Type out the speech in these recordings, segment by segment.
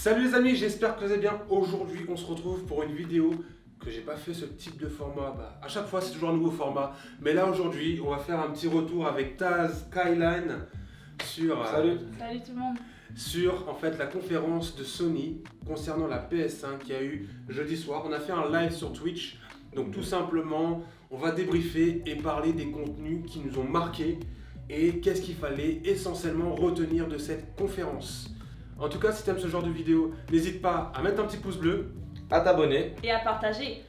Salut les amis, j'espère que vous allez bien. Aujourd'hui, on se retrouve pour une vidéo que j'ai pas fait ce type de format. À chaque fois, c'est toujours un nouveau format. Mais là, aujourd'hui, on va faire un petit retour avec Taz, Skyline sur, Salut tout le monde. sur en fait la conférence de Sony concernant la PS5 qu'il y a eu jeudi soir. On a fait un live sur Twitch. Donc tout simplement, on va débriefer et parler des contenus qui nous ont marqués et qu'est-ce qu'il fallait essentiellement retenir de cette conférence. En tout cas, si tu aimes ce genre de vidéo, n'hésite pas à mettre un petit pouce bleu, à t'abonner. Et à partager.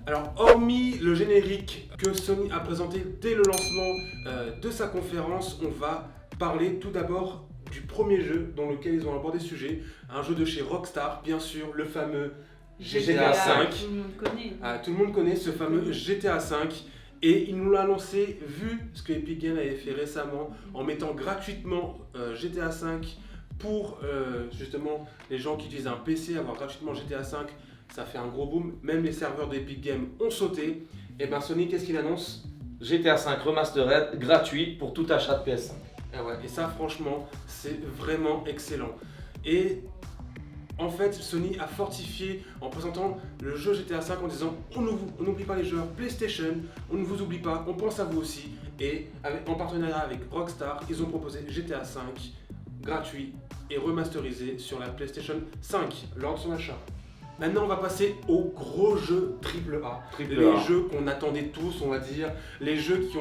Alors, hormis le générique que Sony a présenté dès le lancement de sa conférence, on va parler tout d'abord du premier jeu dans lequel ils ont abordé ce sujet, un jeu de chez Rockstar, bien sûr, le fameux GTA V. Tout le monde connaît. Tout le monde connaît ce fameux GTA V et il nous l'a annoncé vu ce que Epic Games avait fait récemment en mettant gratuitement GTA V pour justement les gens qui utilisent un PC, avoir gratuitement GTA V. Ça fait un gros boom, même les serveurs d'Epic Games ont sauté. Et bien Sony, qu'est-ce qu'il annonce? GTA 5 Remastered gratuit pour tout achat de PS5. Ah ouais, et ça franchement, c'est vraiment excellent. Et en fait, Sony a fortifié en présentant le jeu GTA V en disant on n'oublie pas les joueurs PlayStation, on ne vous oublie pas, on pense à vous aussi. Et en partenariat avec Rockstar, ils ont proposé GTA V gratuit et remasterisé sur la PlayStation 5 lors de son achat. Maintenant, on va passer aux gros jeux AAA. Les jeux qu'on attendait tous, on va dire. Les jeux qui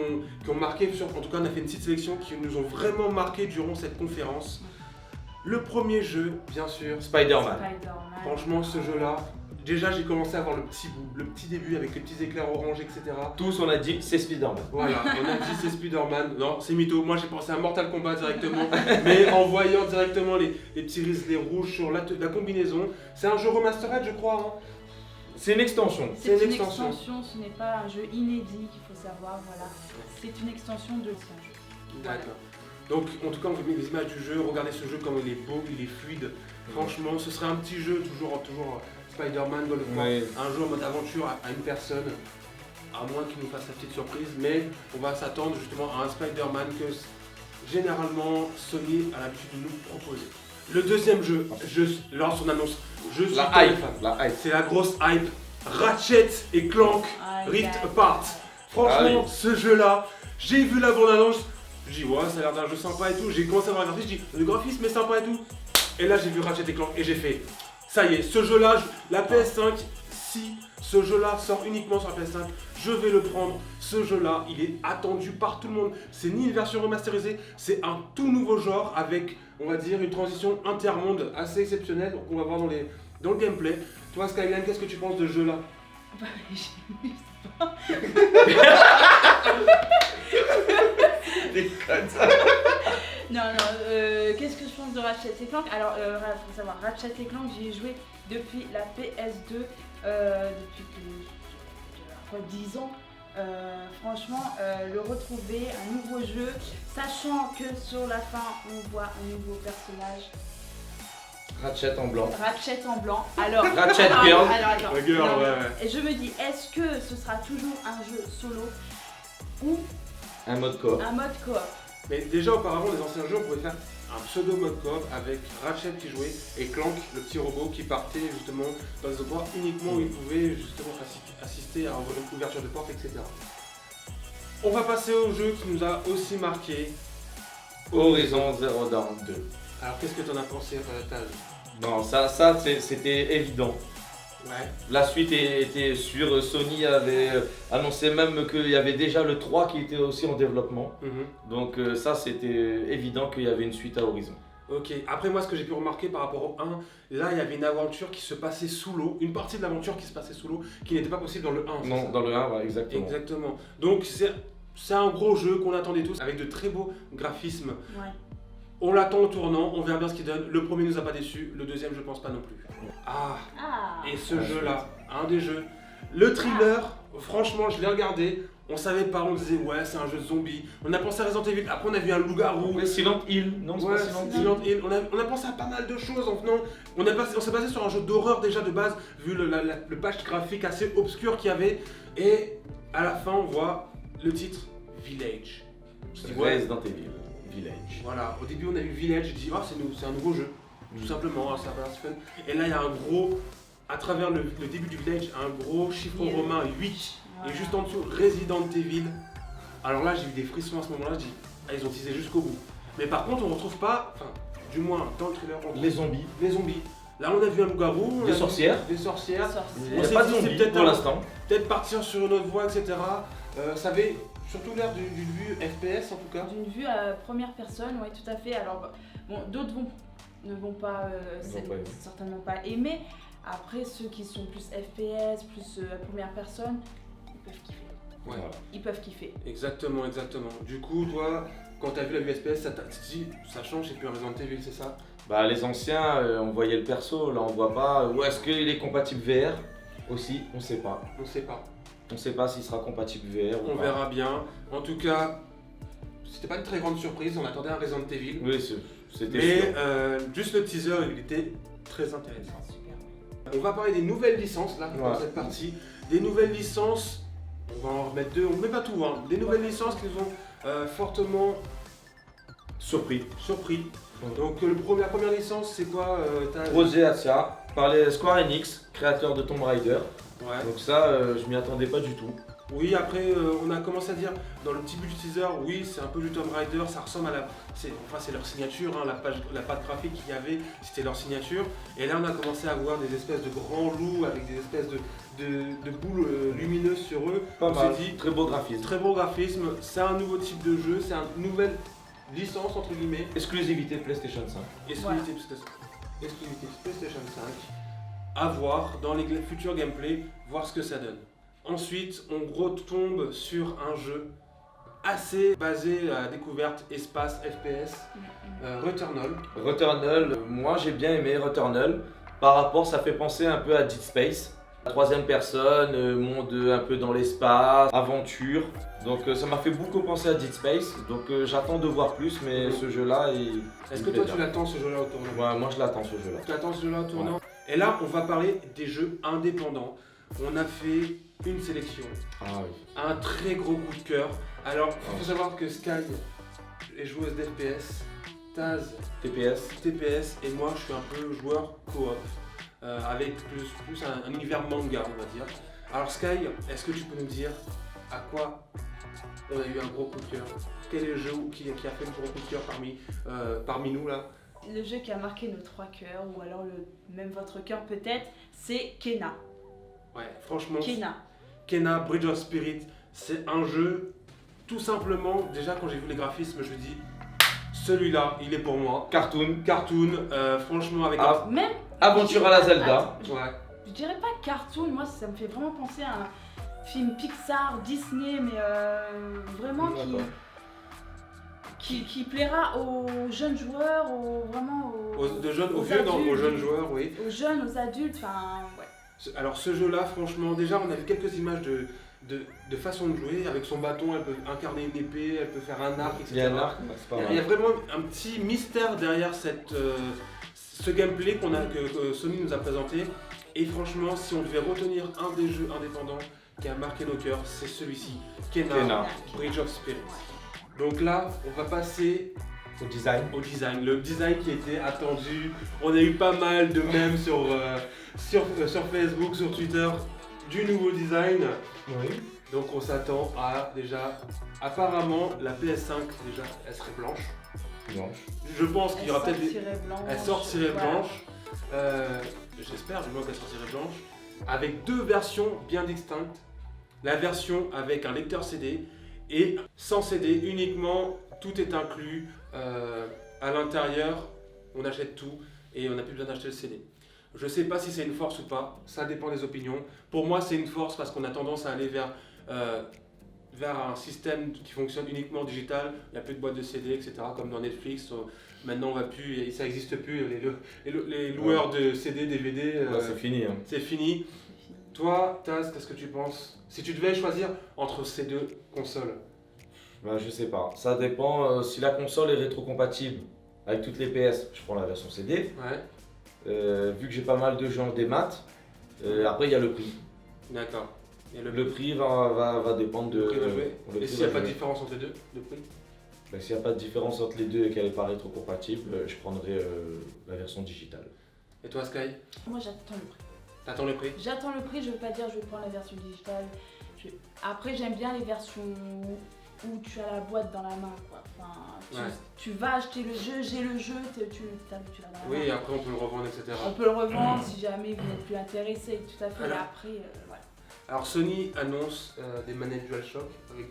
ont marqué, en tout cas, on a fait une petite sélection qui nous ont vraiment marqué durant cette conférence. Le premier jeu, bien sûr, Spider-Man. Franchement, ce jeu-là, déjà, j'ai commencé à voir le petit bout, le petit début avec les petits éclairs orange, etc. Tous, on a dit c'est Spider-Man. Voilà, on a dit c'est Spider-Man. Non, c'est mytho. Moi, j'ai pensé à Mortal Kombat directement. Mais en voyant directement les petits risques rouges sur la combinaison. C'est un jeu remastered, je crois. Hein. C'est une extension. C'est une extension, ce n'est pas un jeu inédit qu'il faut savoir. Voilà. C'est une extension de son jeu. D'accord. Donc, en tout cas, on fait des images du jeu. Regardez ce jeu comme il est beau, il est fluide. Franchement, ce serait un petit jeu, toujours Spider-Man, God of War, un jeu en mode aventure à une personne, à moins qu'il nous fasse la petite surprise. Mais on va s'attendre justement à un Spider-Man que généralement Sony a l'habitude de nous proposer. Le deuxième jeu, lors de son annonce, je suis la hype. C'est la grosse hype. Ratchet et Clank Rift Apart. Franchement, ce jeu-là, j'ai vu la bande-annonce. Je dis ouais, ça a l'air d'un jeu sympa et tout. J'ai commencé à voir le graphisme, je dis le graphisme est sympa et tout. Et là j'ai vu Ratchet et Clank et j'ai fait ça y est, ce jeu-là, la PS5, si ce jeu-là sort uniquement sur la PS5, je vais le prendre. Ce jeu-là, il est attendu par tout le monde. C'est ni une version remasterisée, c'est un tout nouveau genre avec, on va dire, une transition intermonde assez exceptionnelle qu'on va voir dans le gameplay. Toi Skyline, qu'est-ce que tu penses de ce jeu-là? Bah, j'ai pas. Non, qu'est-ce que je pense de Ratchet et Clank? Alors, faut savoir, Ratchet et Clank, j'y ai joué depuis la PS2, depuis 10 ans. Franchement, le retrouver, un nouveau jeu, sachant que sur la fin, on voit un nouveau personnage. Ratchet en blanc. Ratchet en blanc. Alors, Ratchet Girl. Et je me dis, est-ce que ce sera toujours un jeu solo ou un mode coop? Un mode coop. Mais déjà auparavant, les anciens jeux, on pouvait faire un pseudo mode coop avec Ratchet qui jouait et Clank, le petit robot qui partait justement dans des endroits uniquement où il pouvait justement assister à une ouverture de porte, etc. On va passer au jeu qui nous a aussi marqué. Horizon Zero Dawn 2. Alors qu'est-ce que tu en as pensé, Taz? Non, ça c'était évident. Ouais. La suite était sûre. Sony avait annoncé même qu'il y avait déjà le 3 qui était aussi en développement. Donc ça c'était évident qu'il y avait une suite à Horizon. Ok, après moi ce que j'ai pu remarquer par rapport au 1, là il y avait une aventure qui se passait sous l'eau, une partie de l'aventure qui se passait sous l'eau qui n'était pas possible dans le 1. Non, dans le 1, ouais, exactement. Exactement. Donc c'est un gros jeu qu'on attendait tous avec de très beaux graphismes. Ouais. On l'attend au tournant, on verra bien ce qu'il donne. Le premier nous a pas déçu, le deuxième je pense pas non plus. Et ce jeu-là, un des jeux. Le thriller, franchement je l'ai regardé, On savait pas, on disait ouais c'est un jeu de zombies. On a pensé à Resident Evil, après on a vu un loup-garou. Ouais, Silent Hill, non c'est Ouais, pas Silent Hill. Silent Hill. On a pensé à pas mal de choses en venant. On s'est basé sur un jeu d'horreur déjà de base, vu le patch graphique assez obscur qu'il y avait. Et à la fin on voit le titre Village. Je dis, ouais. Resident Evil Village. Voilà, au début on a eu Village, je dis c'est un nouveau jeu, tout simplement, ça va être fun. Et là il y a un gros, à travers le début du Village, un gros chiffre romain 8. Voilà. Et juste en dessous, Resident Evil. Alors là, j'ai eu des frissons à ce moment-là, je dis, ils ont teasé jusqu'au bout. Mais par contre, on retrouve pas, enfin, du moins dans le trailer, on retrouve Les zombies. les zombies. Là, on a vu un loup-garou, Des sorcières. des sorcières. Il n'y On a s'est pas dit, de c'est zombies peut-être pour un- l'instant. Peut-être partir sur une autre voie, etc. Ça avait surtout l'air d'une vue FPS en tout cas. D'une vue à première personne, oui, tout à fait. Alors, bon, d'autres ne vont pas, certainement pas aimer. Après, ceux qui sont plus FPS, plus première personne, ils peuvent kiffer. Ouais. Voilà. Ils peuvent kiffer. Exactement. Du coup, toi, quand t'as vu la vue FPS, tu te dis, ça change, c'est plus un Resident Evil, c'est ça? Bah les anciens, on voyait le perso, là on voit pas. Ou est-ce qu'il est compatible VR aussi? On sait pas. On sait pas. On sait pas s'il sera compatible VR ou On pas. verra bien. En tout cas, c'était pas une très grande surprise, on attendait un Resident Evil. Oui, c'était Mais sûr. juste le teaser, il était très intéressant. Super. On va parler des nouvelles licences là dans Ouais. cette partie. Des nouvelles licences, on va en remettre deux, on met pas tout, hein. Des nouvelles licences qui nous ont fortement Surpris. surpris. Ouais. Donc la première licence, c'est quoi Projet Asia par les Square Enix, créateur de Tomb Raider. Ouais. Donc ça, je m'y attendais pas du tout. Oui, après on a commencé à dire dans le petit bout du teaser, oui, c'est un peu du Tomb Raider, ça ressemble à c'est leur signature, hein, la patte graphique qu'il y avait, c'était leur signature. Et là, on a commencé à voir des espèces de grands loups avec des espèces de boules lumineuses sur eux. Pas On mal. s'est dit, Très beau graphisme. très beau graphisme, c'est un nouveau type de jeu, c'est une nouvelle licence entre guillemets. Exclusivité PlayStation 5. Exclusivité PlayStation 5. À voir dans les futurs gameplays, voir ce que ça donne. Ensuite, on retombe sur un jeu assez basé à la découverte, espace, FPS, Returnal. Returnal, moi j'ai bien aimé Returnal. Par rapport, ça fait penser un peu à Dead Space. Troisième personne, monde un peu dans l'espace, aventure. Donc ça m'a fait beaucoup penser à Dead Space. Donc j'attends de voir plus, mais ce jeu-là, Est-ce que toi tu l'attends ce jeu-là au tournant? Ouais, moi je l'attends ce jeu-là. Tu attends ce jeu-là au tournant? Et là, on va parler des jeux indépendants. On a fait une sélection, Ah oui. un très gros coup de cœur. Alors, il faut savoir que Sky est joueuse d'FPS, Taz TPS. TPS et moi je suis un peu joueur coop avec plus un univers manga on va dire. Alors Sky, est-ce que tu peux nous dire à quoi on a eu un gros coup de cœur? Quel est le jeu qui a fait le gros coup de cœur parmi nous là? Le jeu qui a marqué nos trois cœurs, ou alors même votre cœur peut-être, c'est Kena. Ouais, franchement, Kena. Bridge of Spirit, c'est un jeu tout simplement, déjà quand j'ai vu les graphismes, je me dis celui-là, il est pour moi. Cartoon. Cartoon, franchement avec Même. Aventure à la Zelda. Attends, ouais. je dirais pas cartoon, moi ça me fait vraiment penser à un film Pixar, Disney, mais vraiment D'accord. qui plaira aux jeunes joueurs, Aux jeunes joueurs, oui. aux jeunes, aux adultes, enfin ouais. Alors ce jeu-là, franchement, déjà on a vu quelques images de façon de jouer. Avec son bâton, elle peut incarner une épée, elle peut faire un arc, etc. Il y a un arc, c'est pas Il y a mal. vraiment un petit mystère derrière ce gameplay que Sony nous a présenté. Et franchement, si on devait retenir un des jeux indépendants qui a marqué nos cœurs, c'est celui-ci, Kena, Bridge of Spirit. Donc là, on va passer Au design. au design. Le design qui était attendu. On a eu pas mal de mèmes sur Facebook, sur Twitter, du nouveau design. Oui. Donc on s'attend à déjà, apparemment la PS5 déjà, elle serait blanche. Blanche. Je pense qu'il y aura peut-être des... Elle Elle sortirait blanche. J'espère du moins qu'elle sortirait blanche. Avec deux versions bien distinctes. La version avec un lecteur CD et sans CD uniquement, tout est inclus. À l'intérieur, on achète tout et on n'a plus besoin d'acheter le CD. Je sais pas si c'est une force ou pas, ça dépend des opinions. Pour moi, c'est une force parce qu'on a tendance à aller vers un système qui fonctionne uniquement digital. Il n'y a plus de boîtes de CD, etc. Comme dans Netflix. Maintenant, on va plus, ça n'existe plus. Les loueurs de CD, DVD, Ouais, c'est fini. Hein. c'est fini. Toi, Taz, qu'est-ce que tu penses? Si tu devais choisir entre ces deux consoles. Bah, je sais pas. Ça dépend si la console est rétrocompatible avec toutes les PS, je prends la version CD. Ouais, Vu que j'ai pas mal de jeux en démat, après il y a le prix. d'accord. Et Le prix va dépendre de. le prix de jouer. le Et prix s'il n'y a va pas de jouer. différence entre les deux, de prix? Bah, s'il n'y a pas de différence entre les deux et qu'elle n'est pas rétrocompatible, je prendrai la version digitale. Et toi, Sky? Moi j'attends le prix. T'attends le prix? J'attends le prix, je veux pas dire je vais prendre la version digitale. Après j'aime bien les versions où tu as la boîte dans la main quoi. Enfin, Ouais. tu vas acheter le jeu, j'ai le jeu, tu l'as dans la main. Oui, et après on peut le revendre, etc. On peut le revendre si jamais vous n'êtes plus intéressé, tout à fait. Voilà. Et après, voilà. Alors Sony annonce des manettes DualShock avec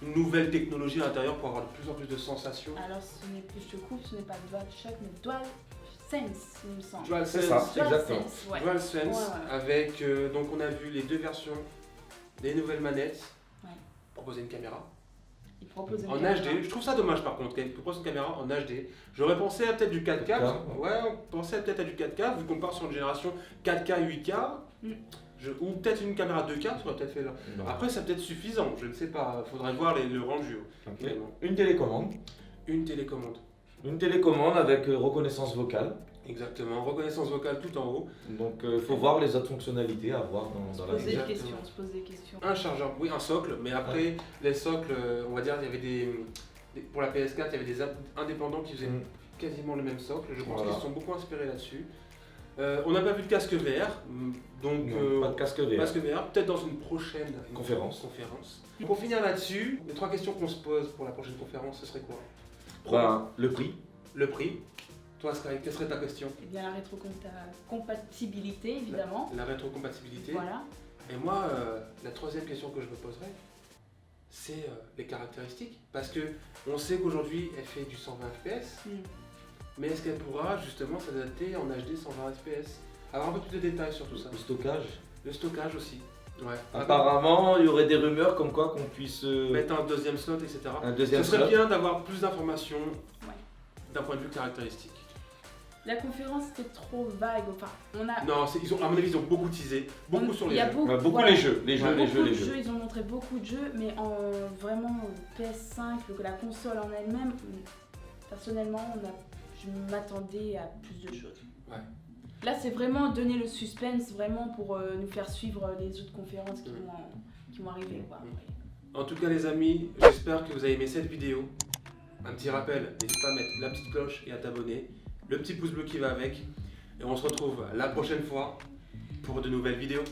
une nouvelle technologie à l'intérieur pour avoir de plus en plus de sensations. Alors ce n'est plus, je te coupe, ce n'est pas DualShock, mais DualSense, il me semble. DualSense, C'est ça. Exactement. DualSense, ouais. DualSense Ouais. avec, donc on a vu les deux versions des nouvelles manettes Ouais. proposer une caméra Il propose une en caméra. HD. Je trouve ça dommage par contre qu'elle propose une caméra en HD. J'aurais pensé à peut-être du 4K. Ouais, on pensait peut-être à du 4K vu qu'on part sur une génération 4K 8K. Mm. Ou peut-être une caméra 2K, ça aurait peut-être fait là. Non. Après, c'est peut-être suffisant, je ne sais pas. Faudrait voir le rendu. Ok. Finalement. Une télécommande. Une télécommande. Une télécommande avec reconnaissance vocale. Exactement, reconnaissance vocale tout en haut. Donc il faut voir les autres fonctionnalités à voir dans la Poser vidéo. des questions, Exactement. se poser des questions. Un chargeur, oui, un socle, mais après, les socles, on va dire, il y avait pour la PS4, il y avait des indépendants qui faisaient Mm. quasiment le même socle. Je pense Voilà. qu'ils se sont beaucoup inspirés là-dessus. On n'a pas vu de casque VR, donc Non, pas de casque VR. casque VR, peut-être dans une prochaine Conférence. Pour finir là-dessus, les 3 questions qu'on se pose pour la prochaine conférence, ce serait quoi? Ben, le prix. Le prix. Toi, Sky, quelle serait ta question? Eh bien, la rétrocompatibilité, évidemment. La rétrocompatibilité. Voilà. Et moi, la 3e question que je me poserais, c'est les caractéristiques. Parce que on sait qu'aujourd'hui, elle fait du 120 fps, Mm. mais est-ce qu'elle pourra justement s'adapter en HD 120 fps? Avoir un peu plus de détails sur tout ça. Le stockage. Le stockage aussi. Ouais. Apparemment, il y aurait des rumeurs comme quoi qu'on puisse Mettre un 2e slot, etc. un deuxième Ce serait slot. bien d'avoir plus d'informations Ouais. d'un point de vue caractéristique. La conférence était trop vague. Enfin, on a. Non, à mon avis, ils ont beaucoup teasé, beaucoup sur les il y a jeux. beaucoup, Beaucoup voilà. les jeux, les jeux, Ouais. les jeux, Beaucoup les de jeux. jeux, ils ont montré beaucoup de jeux, mais vraiment PS5, la console en elle-même, personnellement, je m'attendais à plus de choses. Ouais. Là, c'est vraiment donner le suspense, vraiment pour nous faire suivre les autres conférences qui vont arriver. Quoi. En tout cas, les amis, j'espère que vous avez aimé cette vidéo. Un petit rappel, n'hésite pas à mettre la petite cloche et à t'abonner, le petit pouce bleu qui va avec. Et on se retrouve la prochaine fois pour de nouvelles vidéos.